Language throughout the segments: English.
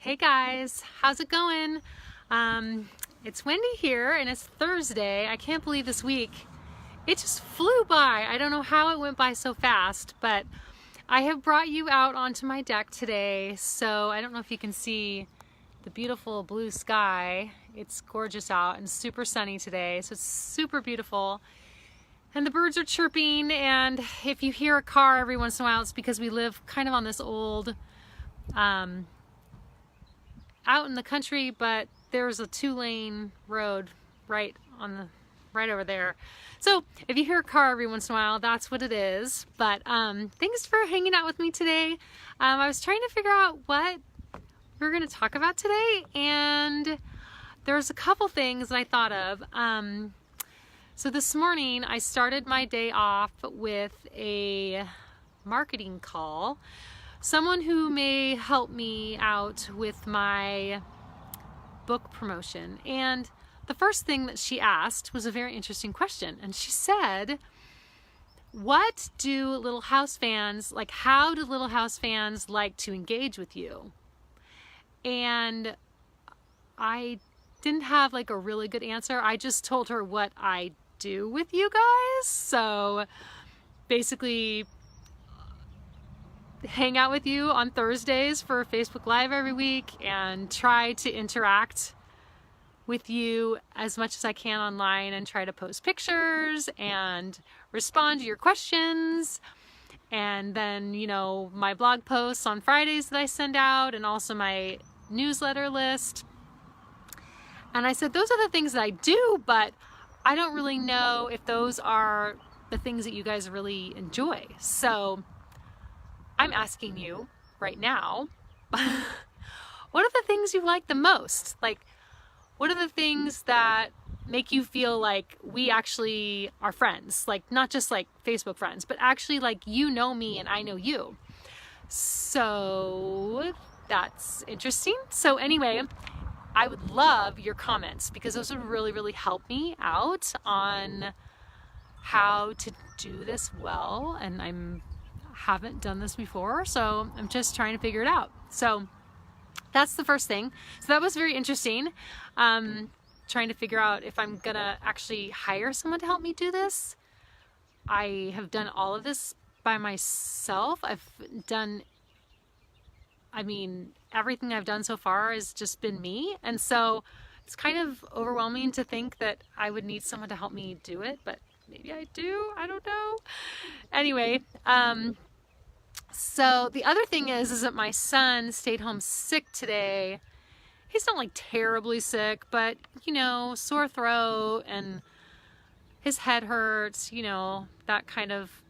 Hey guys, how's it going? It's Wendy here and it's Thursday. I can't believe this week, it just flew by. I don't know how it went by so fast, but I have brought you out onto my deck today. So I don't know if you can see the beautiful blue sky. It's gorgeous out and super sunny today. So it's super beautiful. And the birds are chirping, and if you hear a car every once in a while, it's because we live kind of on this old, out in the country, but there's a 2-lane road right over there. So if you hear a car every once in a while, that's what it is. But thanks for hanging out with me today. I was trying to figure out what we're going to talk about today, and there's a couple things that I thought of. So this morning I started my day off with a marketing call. Someone who may help me out with my book promotion. And the first thing that she asked was a very interesting question. And she said, what do Little House fans, how do Little House fans like to engage with you? And I didn't have a really good answer. I just told her what I do with you guys. So basically, hang out with you on Thursdays for Facebook Live every week and try to interact with you as much as I can online and try to post pictures and respond to your questions. And then, my blog posts on Fridays that I send out, and also my newsletter list. And I said, those are the things that I do, but I don't really know if those are the things that you guys really enjoy. So I'm asking you right now, what are the things you like the most? What are the things that make you feel like we actually are friends? Not just Facebook friends, but actually you know me and I know you. So that's interesting. So anyway, I would love your comments, because those would really, really help me out on how to do this well. And haven't done this before, so I'm just trying to figure it out. So that's the first thing. So that was very interesting. Trying to figure out if I'm gonna actually hire someone to help me do this. I have done all of this by myself. Everything I've done so far has just been me. And so it's kind of overwhelming to think that I would need someone to help me do it, but maybe I do, I don't know. Anyway, so the other thing is that my son stayed home sick today. He's not terribly sick, but sore throat and his head hurts, that kind of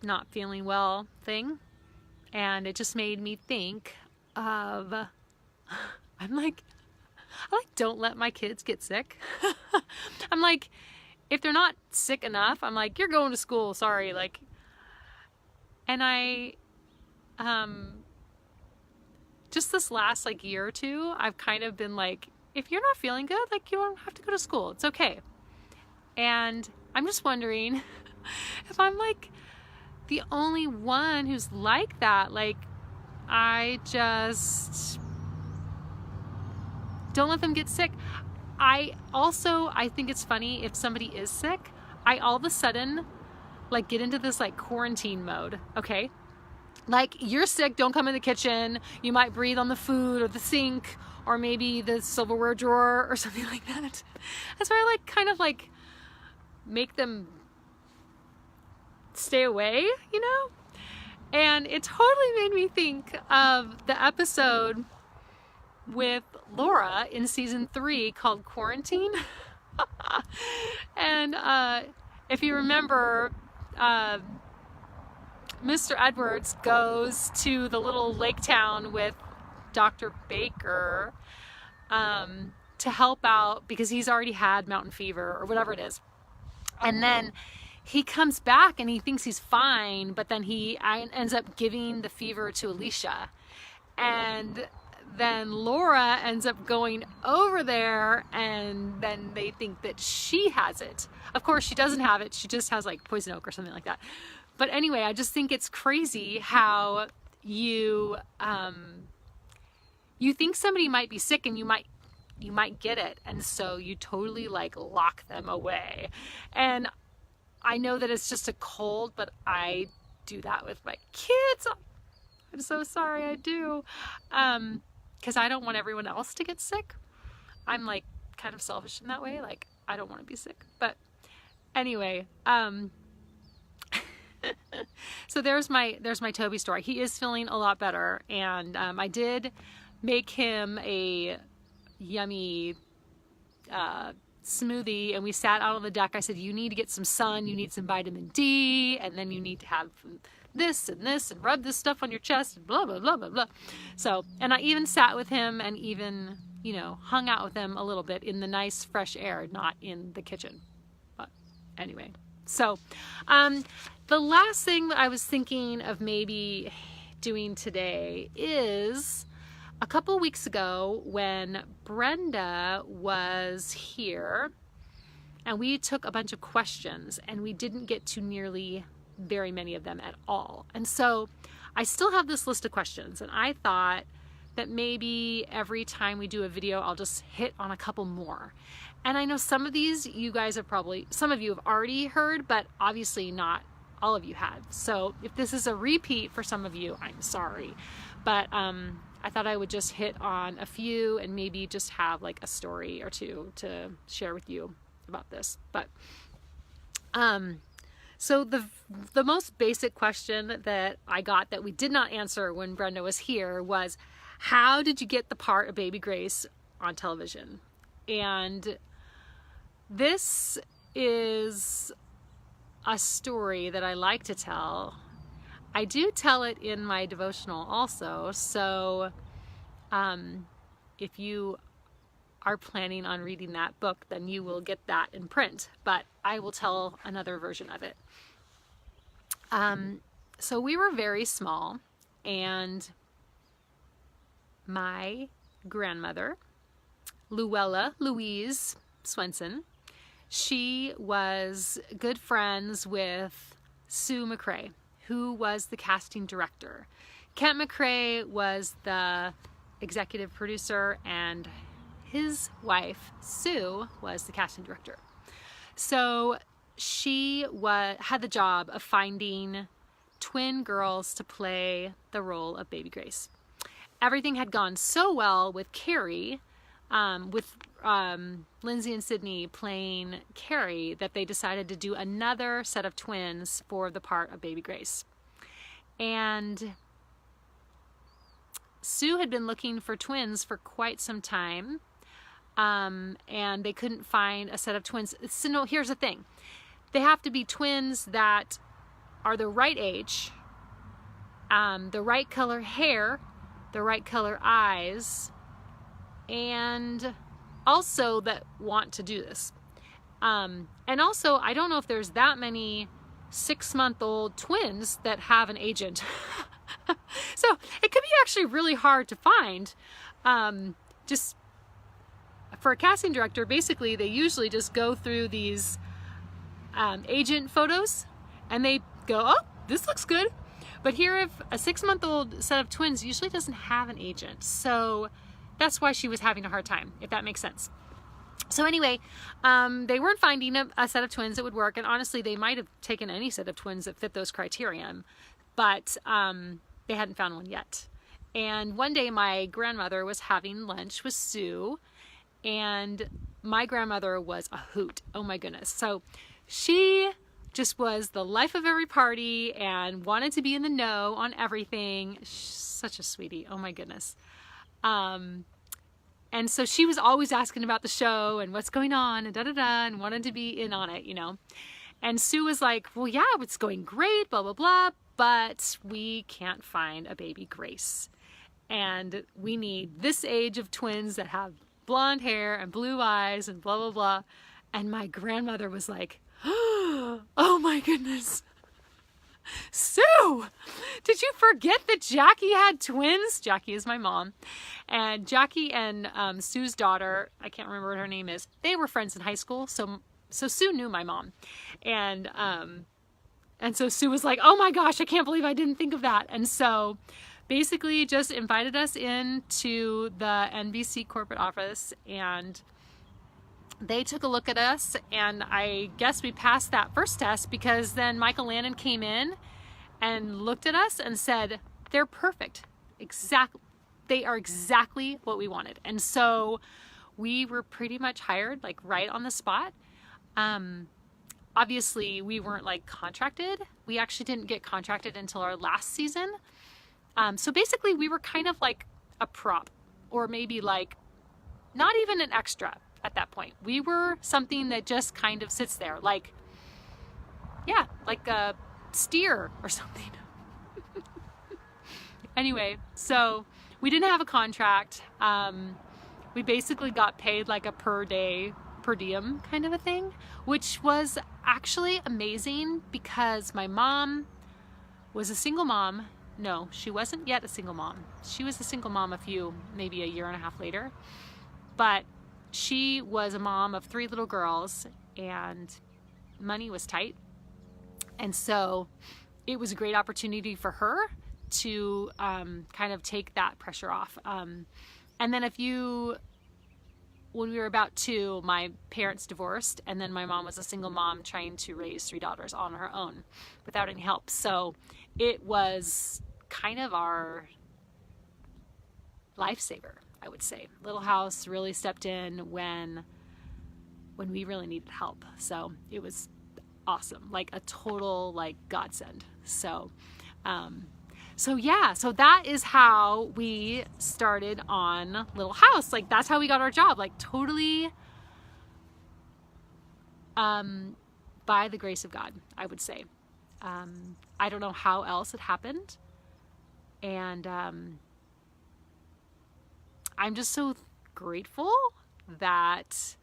not feeling well thing. And it just made me think of, don't let my kids get sick. If they're not sick enough, you're going to school, sorry. And I, just this last year or two, I've kind of been if you're not feeling good, you don't have to go to school. It's okay. And I'm just wondering if I'm the only one who's like that. I just don't let them get sick. I think it's funny if somebody is sick, I all of a sudden get into this quarantine mode. Okay. You're sick, don't come in the kitchen. You might breathe on the food or the sink or maybe the silverware drawer or something like that. That's where I kind of make them stay away, And it totally made me think of the episode with Laura in season 3 called Quarantine. And if you remember, Mr. Edwards goes to the little lake town with Dr. Baker to help out because he's already had mountain fever or whatever it is. And then he comes back and he thinks he's fine, but then he ends up giving the fever to Alicia. And then Laura ends up going over there, and then they think that she has it. Of course, she doesn't have it. She just has poison oak or something like that. But anyway, I just think it's crazy how you you think somebody might be sick and you might get it, and so you totally like lock them away. And I know that it's just a cold, but I do that with my kids. I'm so sorry, I do. Because I don't want everyone else to get sick. I'm like kind of selfish in that way. Like, I don't want to be sick. But anyway, so there's my Toby story. He is feeling a lot better, and I did make him a yummy smoothie, and we sat out on the deck. I said, you need to get some sun, you need some vitamin D, and then you need to have this and this, and rub this stuff on your chest, and blah, blah, blah, blah, blah. So, and I even sat with him and even, you know, hung out with him a little bit in the nice fresh air, not in the kitchen. But anyway, so the last thing that I was thinking of maybe doing today is a couple weeks ago when Brenda was here and we took a bunch of questions and we didn't get to nearly very many of them at all. And so I still have this list of questions, and I thought that maybe every time we do a video, I'll just hit on a couple more. And I know some of these you guys have some of you have already heard, but obviously not all of you had. So if this is a repeat for some of you, I'm sorry. But I thought I would just hit on a few and maybe just have like a story or two to share with you about this. But so the most basic question that I got that we did not answer when Brenda was here was, how did you get the part of Baby Grace on television? And this is a story that I like to tell. I do tell it in my devotional also, so if you are planning on reading that book, then you will get that in print, but I will tell another version of it. So we were very small, and my grandmother, Louise Swenson, she was good friends with Sue McCrae, who was the casting director. Kent McCrae was the executive producer, and his wife, Sue, was the casting director. So she had the job of finding twin girls to play the role of Baby Grace. Everything had gone so well with Carrie, with Lindsay and Sydney playing Carrie, that they decided to do another set of twins for the part of Baby Grace. And Sue had been looking for twins for quite some time, and they couldn't find a set of twins. So no, here's the thing. They have to be twins that are the right age, the right color hair, the right color eyes, and also that want to do this. And also, I don't know if there's that many 6-month-old twins that have an agent. So it could be actually really hard to find. Just for a casting director, basically they usually just go through these agent photos and they go, oh, this looks good. But here, if a 6-month-old set of twins usually doesn't have an agent, so that's why she was having a hard time, if that makes sense. So anyway, they weren't finding a set of twins that would work, and honestly, they might have taken any set of twins that fit those criterion, but they hadn't found one yet. And one day, my grandmother was having lunch with Sue, and my grandmother was a hoot. Oh my goodness. So she just was the life of every party and wanted to be in the know on everything. Such a sweetie. Oh my goodness. And so she was always asking about the show and what's going on and da-da-da, and wanted to be in on it, you know. And Sue was like, well, yeah, it's going great, blah, blah, blah, but we can't find a Baby Grace. And we need this age of twins that have blonde hair and blue eyes and blah, blah, blah. And my grandmother was like, oh my goodness. Sue, did you forget that Jackie had twins? Jackie is my mom. And Jackie and Sue's daughter, I can't remember what her name is, they were friends in high school. So Sue knew my mom. And so Sue was like, oh my gosh, I can't believe I didn't think of that. And so basically just invited us into the NBC corporate office, and they took a look at us, and I guess we passed that first test, because then Michael Landon came in and looked at us and said, they're perfect. They are exactly what we wanted. And so we were pretty much hired like right on the spot. Obviously we weren't like contracted. We actually didn't get contracted until our last season. So basically we were kind of like a prop, or maybe like not even an extra at that point. We were something that just kind of sits there, like, yeah, like a steer or something. Anyway, so we didn't have a contract. We basically got paid like a per day, per diem kind of a thing, which was actually amazing because my mom was a single mom. No, she wasn't yet a single mom. She was a single mom maybe a year and a half later. But she was a mom of 3 little girls, and money was tight. And so it was a great opportunity for her to kind of take that pressure off. And then when we were about 2, my parents divorced, and then my mom was a single mom trying to raise 3 daughters on her own without any help. So it was kind of our lifesaver, I would say. Little House really stepped in when we really needed help. So it was awesome, like a total like godsend. So so that is how we started on Little House. Like that's how we got our job, like totally by the grace of God, I would say. I don't know how else it happened. And I'm just so grateful that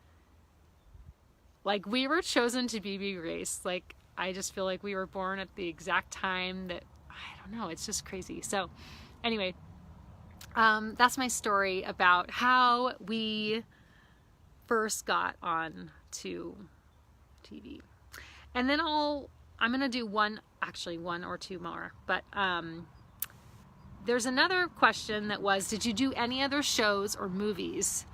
like we were chosen to be Grace. Like I just feel like we were born at the exact time that, I don't know, it's just crazy. So anyway, that's my story about how we first got on to TV. And then I'm gonna do one or two more, but there's another question that was, did you do any other shows or movies?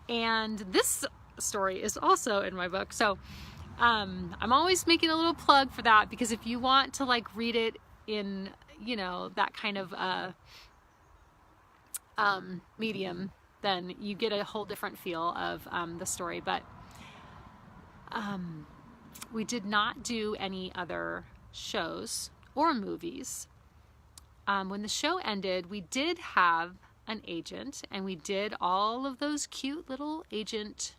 And this story is also in my book. So I'm always making a little plug for that, because if you want to like read it in, you know, that kind of medium, then you get a whole different feel of the story. But we did not do any other shows or movies. When the show ended, we did have an agent, and we did all of those cute little agent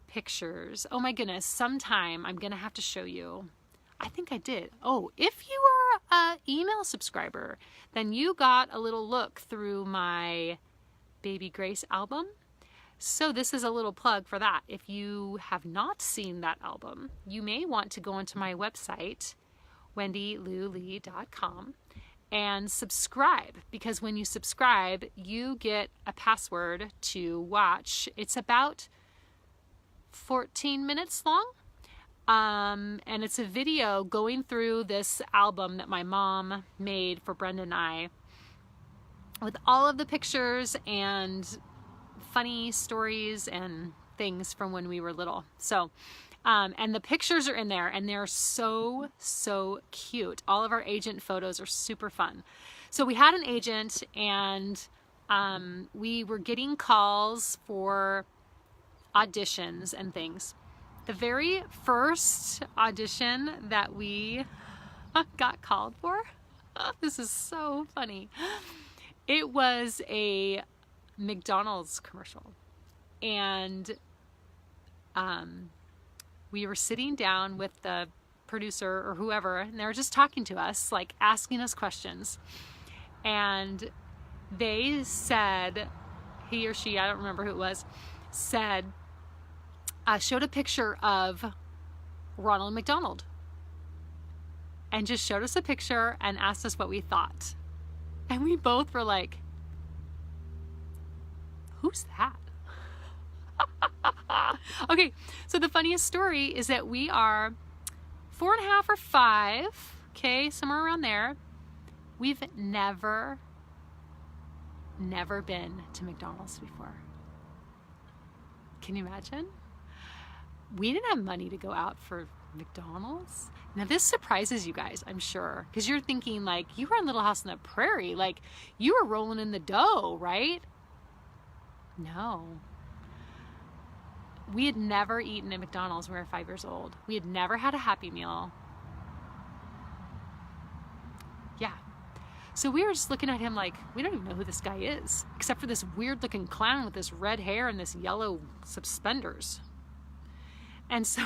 pictures. Oh my goodness, sometime I'm gonna have to show you. I think I did. Oh, if you are an email subscriber, then you got a little look through my Baby Grace album. So this is a little plug for that. If you have not seen that album, you may want to go onto my website, wendyloulee.com, and subscribe, because when you subscribe, you get a password to watch. It's about 14 minutes long. And it's a video going through this album that my mom made for Brenda and I, with all of the pictures and funny stories and things from when we were little. So, and the pictures are in there, and they're so, so cute. All of our agent photos are super fun. So we had an agent, and we were getting calls for auditions and things. The very first audition that we got called for, this is so funny. It was a McDonald's commercial, and we were sitting down with the producer or whoever, and they were just talking to us, like asking us questions. And they said, he or she, I don't remember who it was, said, showed a picture of Ronald McDonald, and just showed us a picture and asked us what we thought. And we both were like, who's that? Okay, so the funniest story is that we are 4.5 or 5, okay, somewhere around there. We've never never been to McDonald's before. Can you imagine? We didn't have money to go out for McDonald's. Now this surprises you guys, I'm sure, because you're thinking like, you were in Little House on the Prairie, like you were rolling in the dough, right? No. We had never eaten at McDonald's when we were 5 years old. We had never had a Happy Meal. Yeah. So we were just looking at him like, we don't even know who this guy is, except for this weird looking clown with this red hair and this yellow suspenders. And so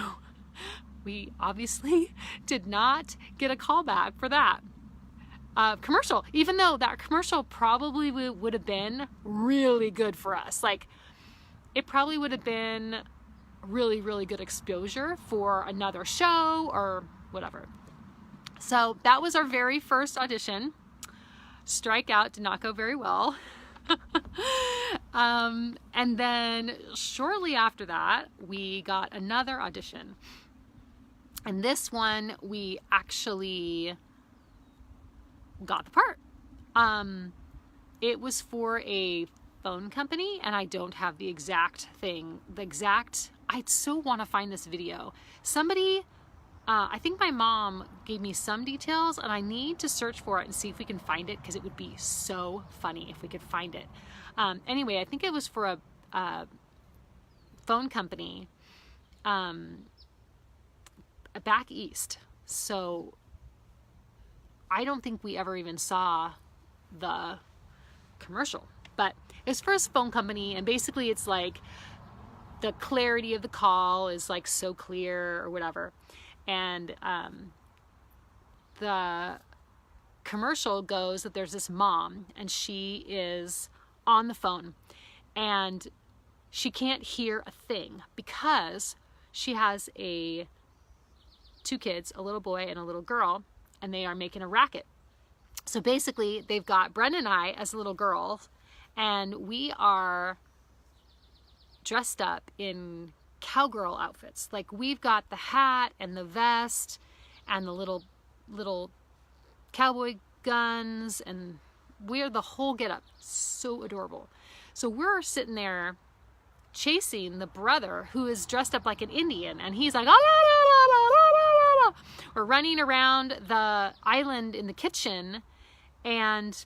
we obviously did not get a call back for that commercial, even though that commercial probably would have been really good for us. Like, it probably would have been really, really good exposure for another show or whatever. So that was our very first audition. Strikeout did not go very well. And then shortly after that, we got another audition. And this one, we actually got the part. It was for a phone company, and I don't have the exact thing. I so want to find this video. Somebody, I think my mom gave me some details, and I need to search for it and see if we can find it, because it would be so funny if we could find it. Anyway, I think it was for a phone company back east. So I don't think we ever even saw the commercial, but it's for a phone company, and basically it's like the clarity of the call is like so clear or whatever. And the commercial goes that there's this mom, and she is on the phone, and she can't hear a thing because she has two kids, a little boy and a little girl, and they are making a racket. So basically they've got Brenda and I as little girls, and we are dressed up in cowgirl outfits. Like, we've got the hat and the vest and the little cowboy guns, and we're the whole getup. So adorable. So we're sitting there chasing the brother, who is dressed up like an Indian, and he's like, ah, la, la, la, la, la, la. We're running around the island in the kitchen, and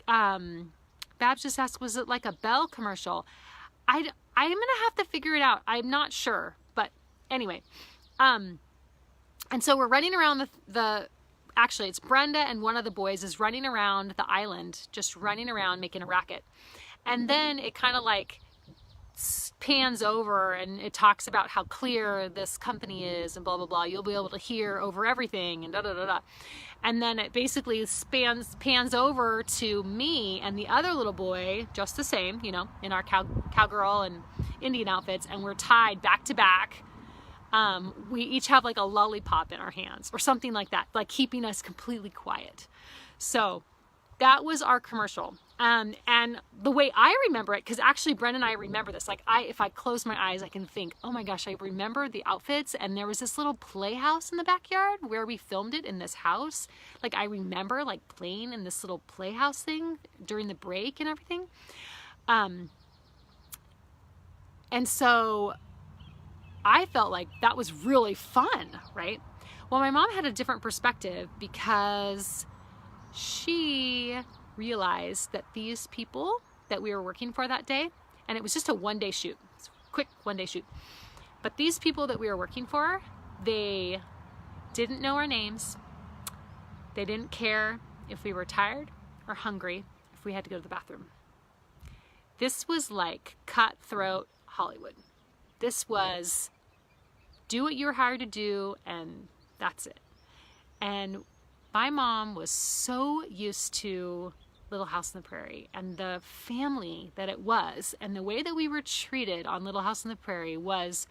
Babs just asked, was it like a Bell commercial? I'm gonna have to figure it out. I'm not sure, but anyway. And so we're running around actually it's Brenda, and one of the boys is running around the island, just running around making a racket. And then it kind of like pans over, and it talks about how clear this company is and blah, blah, blah. You'll be able to hear over everything and da, da, da, da. And then it basically pans over to me and the other little boy, just the same, you know, in our cowgirl and Indian outfits, and we're tied back to back. We each have like a lollipop in our hands or something like that, like keeping us completely quiet. So that was our commercial. And the way I remember it, because actually Brenda and I remember this, like if I close my eyes, I can think, oh my gosh, I remember the outfits. And there was this little playhouse in the backyard where we filmed it, in this house. Like, I remember like playing in this little playhouse thing during the break and everything. And so I felt like that was really fun, right? Well, my mom had a different perspective, because she realized that these people that we were working for that day, and it was just a one-day shoot, quick one-day shoot, but these people that we were working for, they didn't know our names. They didn't care if we were tired or hungry, if we had to go to the bathroom. This was like cutthroat Hollywood. This was do what you're hired to do, and that's it. And my mom was so used to Little House on the Prairie and the family that it was, and the way that we were treated on Little House on the Prairie was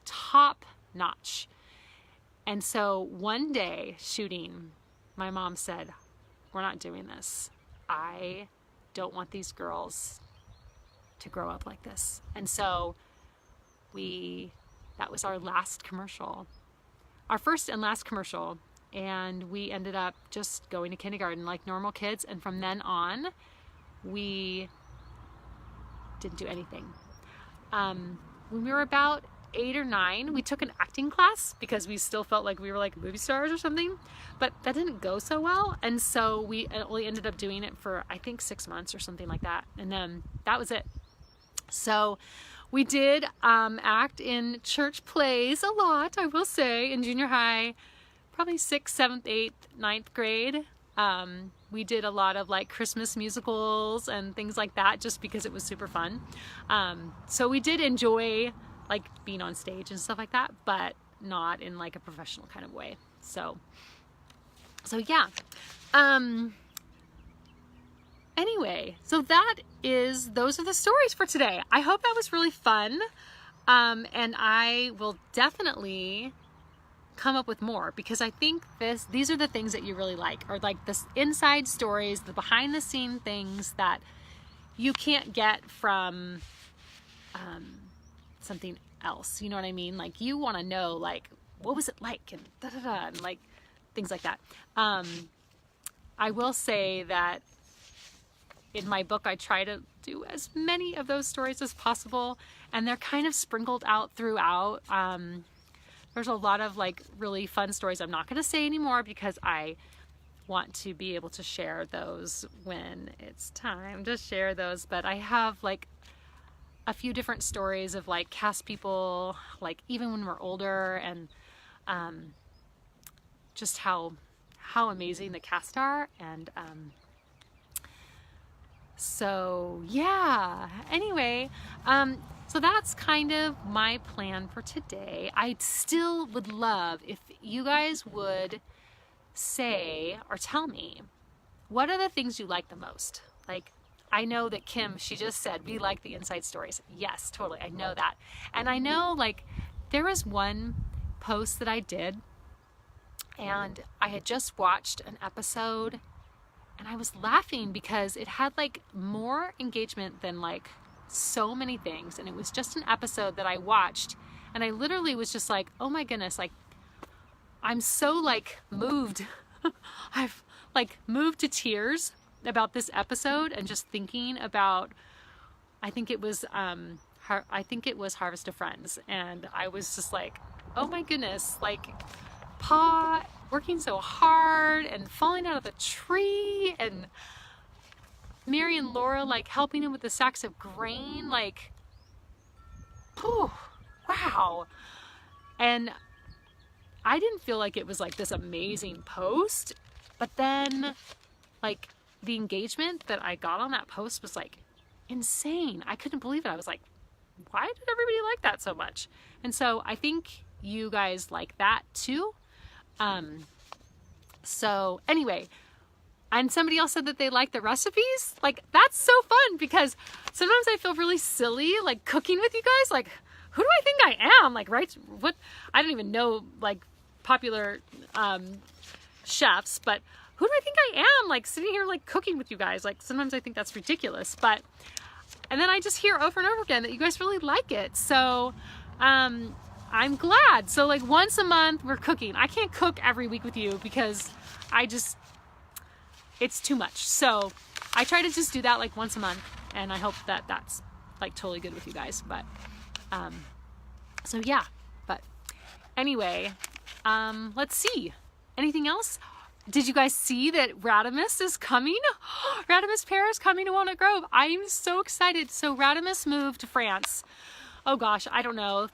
top notch. And so one day shooting, my mom said, we're not doing this. I don't want these girls to grow up like this. And so that was our last commercial, our first and last commercial. And we ended up just going to kindergarten like normal kids. And from then on, we didn't do anything. When we were about 8 or 9, we took an acting class because we still felt like we were like movie stars or something, but that didn't go so well. And so we only ended up doing it for, I think, 6 months or something like that. And then that was it. So we did act in church plays a lot, I will say, in junior high, probably 6th, 7th, 8th, 9th grade. We did a lot of like Christmas musicals and things like that just because it was super fun. So we did enjoy like being on stage and stuff like that, but not in like a professional kind of way. So yeah. Anyway, so those are the stories for today. I hope that was really fun. And I will definitely come up with more because I think these are the things that you really like, or like this inside stories, the behind the scene things that you can't get from something else. You know what I mean? Like you want to know like what was it like and and like things like that. I will say that in my book I try to do as many of those stories as possible, and they're kind of sprinkled out throughout. There's a lot of like really fun stories I'm not going to say anymore because I want to be able to share those when it's time to share those. But I have like a few different stories of like cast people, like even when we're older, and just how amazing the cast are. And so yeah, anyway, so that's kind of my plan for today. I still would love if you guys would say or tell me, what are the things you like the most? Like, I know that Kim, she just said, we like the inside stories. Yes, totally. I know that. And I know like there was one post that I did, and I had just watched an episode and I was laughing because it had like more engagement than like so many things. And it was just an episode that I watched, and I literally was just like, oh my goodness, like I'm so like moved. I've like moved to tears about this episode, and just thinking about, I think it was Harvest of Friends, and I was just like, oh my goodness, like Pa working so hard and falling out of the tree, and Mary and Laura like helping him with the sacks of grain, like, oh wow. And I didn't feel like it was like this amazing post, but then like the engagement that I got on that post was like insane. I couldn't believe it. I was like, why did everybody like that so much? And so I think you guys like that too. So anyway, and somebody else said that they like the recipes. Like, that's so fun because sometimes I feel really silly, like cooking with you guys. Like, who do I think I am? Like, right? What? I don't even know like popular, chefs, but who do I think I am? Like sitting here, like cooking with you guys. Like sometimes I think that's ridiculous, but, and then I just hear over and over again that you guys really like it. So, I'm glad. So like once a month we're cooking. I can't cook every week with you because it's too much. So I try to just do that like once a month, and I hope that that's like totally good with you guys. But, so yeah, but anyway, let's see. Anything else? Did you guys see that Radimus is coming? Radimus Pear is coming to Walnut Grove. I'm so excited. So Radimus moved to France. Oh gosh, I don't know,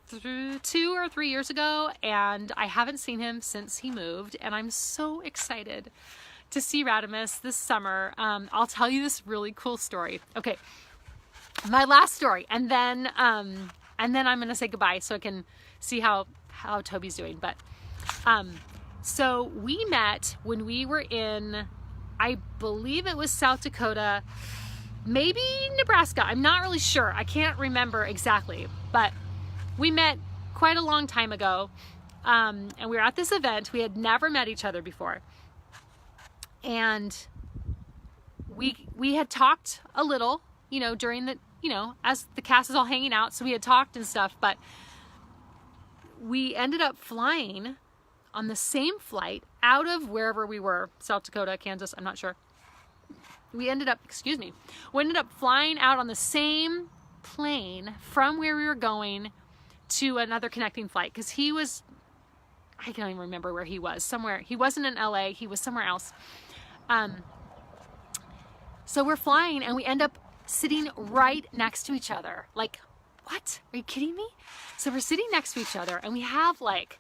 2 or 3 years ago, and I haven't seen him since he moved, and I'm so excited to see Radimus this summer. I'll tell you this really cool story. Okay, my last story, and then I'm gonna say goodbye so I can see how Toby's doing. But so we met when we were in, I believe it was South Dakota, maybe Nebraska. I'm not really sure. I can't remember exactly, but we met quite a long time ago, and we were at this event. We had never met each other before, and we had talked a little, you know, during the, you know, as the cast is all hanging out, so we had talked and stuff, but we ended up flying on the same flight out of wherever we were, South Dakota, Kansas, I'm not sure. we ended up, excuse me, we ended up flying out on the same plane from where we were going to another connecting flight, because he was, I can't even remember where he was, somewhere, he wasn't in LA, he was somewhere else. So we're flying and we end up sitting right next to each other. Like, what? Are you kidding me? So we're sitting next to each other and we have like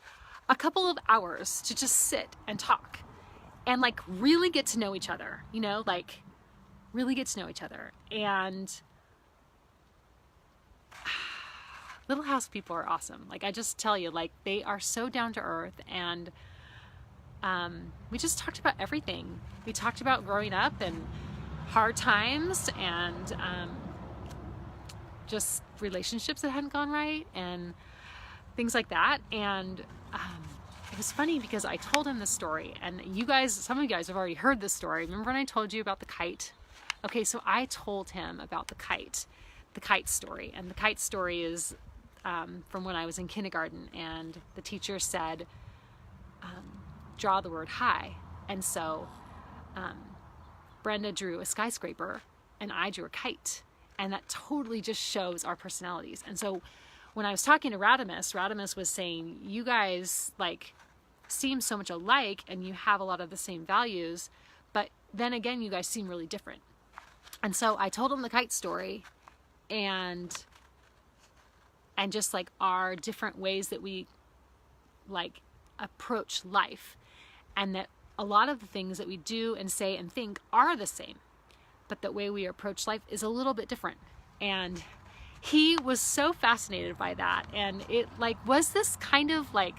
a couple of hours to just sit and talk and like really get to know each other, you know, like really get to know each other. And Little House people are awesome. Like, I just tell you, like, they are so down to earth. And we just talked about everything. We talked about growing up and hard times and just relationships that hadn't gone right and things like that. And it was funny because I told him this story, and you guys, some of you guys have already heard this story. Remember when I told you about the kite? Okay, so I told him about the kite story. And the kite story is from when I was in kindergarten, and the teacher said, draw the word high. And so Brenda drew a skyscraper and I drew a kite. And that totally just shows our personalities. And so when I was talking to Radimus was saying, you guys like seem so much alike and you have a lot of the same values, but then again, you guys seem really different. And so I told him the kite story and just like our different ways that we like approach life, and that a lot of the things that we do and say and think are the same, but the way we approach life is a little bit different. And he was so fascinated by that. And it like was this kind of like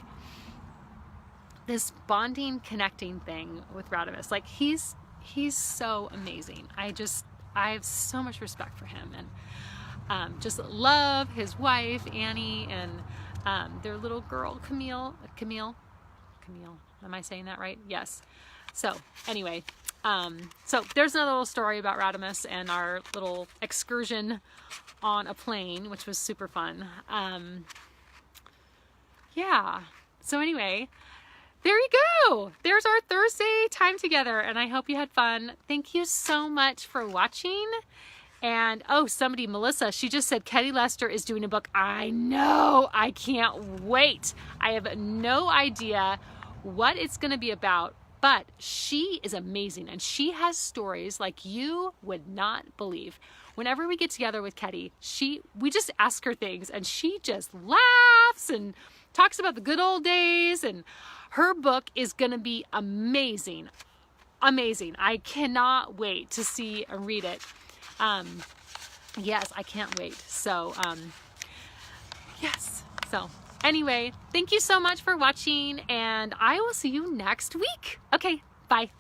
this bonding, connecting thing with Radimus. Like he's so amazing. I have so much respect for him, and just love his wife, Annie, and their little girl, Camille. Am I saying that right? Yes. So anyway, so there's another little story about Radimus and our little excursion on a plane, which was super fun. Yeah. So anyway, there you go. There's our Thursday time together, and I hope you had fun. Thank you so much for watching. And oh, somebody, Melissa, she just said Ketty Lester is doing a book. I know. I can't wait. I have no idea what it's going to be about, but she is amazing, and she has stories like you would not believe. Whenever we get together with Ketty, we just ask her things, and she just laughs and talks about the good old days, and her book is going to be amazing. Amazing. I cannot wait to see and read it. Yes, I can't wait. So, yes. So anyway, thank you so much for watching, and I will see you next week. Okay, bye.